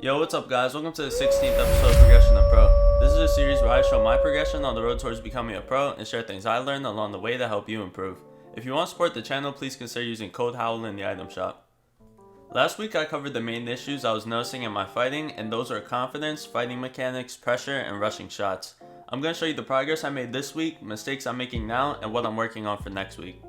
Yo, what's up guys? Welcome to the 16th episode of Progression to Pro. This is a series where I show my progression on the road towards becoming a pro and share things I learned along the way to help you improve. If you want to support the channel, please consider using code Howl in the item shop. Last week I covered the main issues I was noticing in my fighting, and those are confidence, fighting mechanics, pressure, and rushing shots. I'm going to show you the progress I made this week, mistakes I'm making now, and what I'm working on for next week.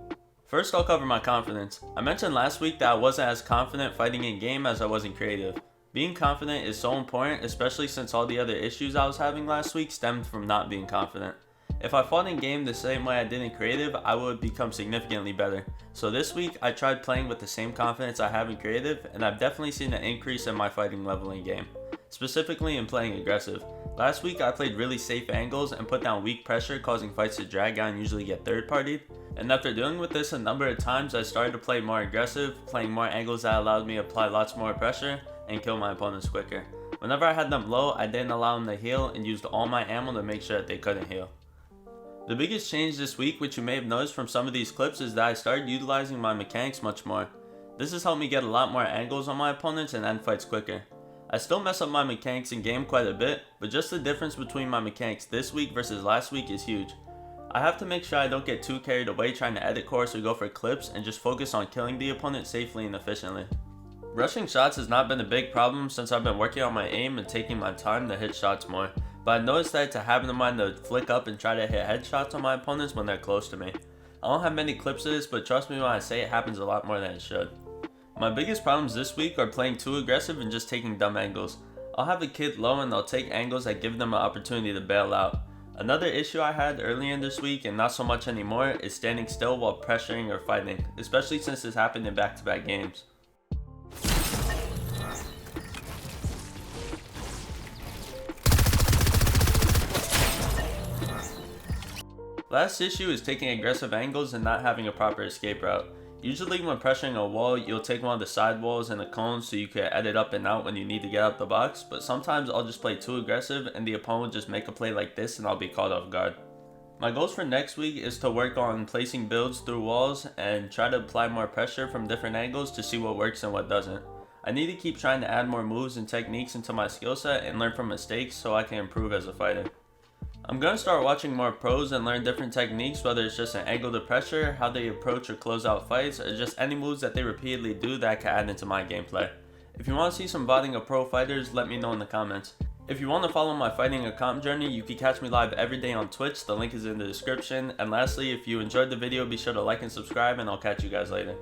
First, I'll cover my confidence. I mentioned last week that I wasn't as confident fighting in game as I was in creative. Being confident is so important, especially since all the other issues I was having last week stemmed from not being confident. If I fought in game the same way I did in creative, I would become significantly better. So this week, I tried playing with the same confidence I have in creative, and I've definitely seen an increase in my fighting level in game, specifically in playing aggressive. Last week, I played really safe angles and put down weak pressure, causing fights to drag out and usually get third-partied. And after dealing with this a number of times, I started to play more aggressive, playing more angles that allowed me to apply lots more pressure and kill my opponents quicker. Whenever I had them low, I didn't allow them to heal and used all my ammo to make sure that they couldn't heal. The biggest change this week, which you may have noticed from some of these clips, is that I started utilizing my mechanics much more. This has helped me get a lot more angles on my opponents and end fights quicker. I still mess up my mechanics in game quite a bit, but just the difference between my mechanics this week versus last week is huge. I have to make sure I don't get too carried away trying to edit course or go for clips and just focus on killing the opponent safely and efficiently. Rushing shots has not been a big problem since I've been working on my aim and taking my time to hit shots more, but I noticed that it's a habit of mine to flick up and try to hit headshots on my opponents when they're close to me. I don't have many clips of this, but trust me when I say it happens a lot more than it should. My biggest problems this week are playing too aggressive and just taking dumb angles. I'll have a kid low and they'll take angles that give them an opportunity to bail out. Another issue I had earlier in this week, and not so much anymore, is standing still while pressuring or fighting, especially since this happened in back-to-back games. Last issue is taking aggressive angles and not having a proper escape route. Usually when pressuring a wall, you'll take one of the side walls and a cone so you can edit up and out when you need to get out the box, but sometimes I'll just play too aggressive and the opponent will just make a play like this and I'll be caught off guard. My goals for next week is to work on placing builds through walls and try to apply more pressure from different angles to see what works and what doesn't. I need to keep trying to add more moves and techniques into my skill set and learn from mistakes so I can improve as a fighter. I'm going to start watching more pros and learn different techniques, whether it's just an angle to pressure, how they approach or close out fights, or just any moves that they repeatedly do that I can add into my gameplay. If you want to see some VODing of pro fighters, let me know in the comments. If you want to follow my fighting and comp journey, you can catch me live every day on Twitch, the link is in the description. And lastly, if you enjoyed the video, be sure to like and subscribe, and I'll catch you guys later.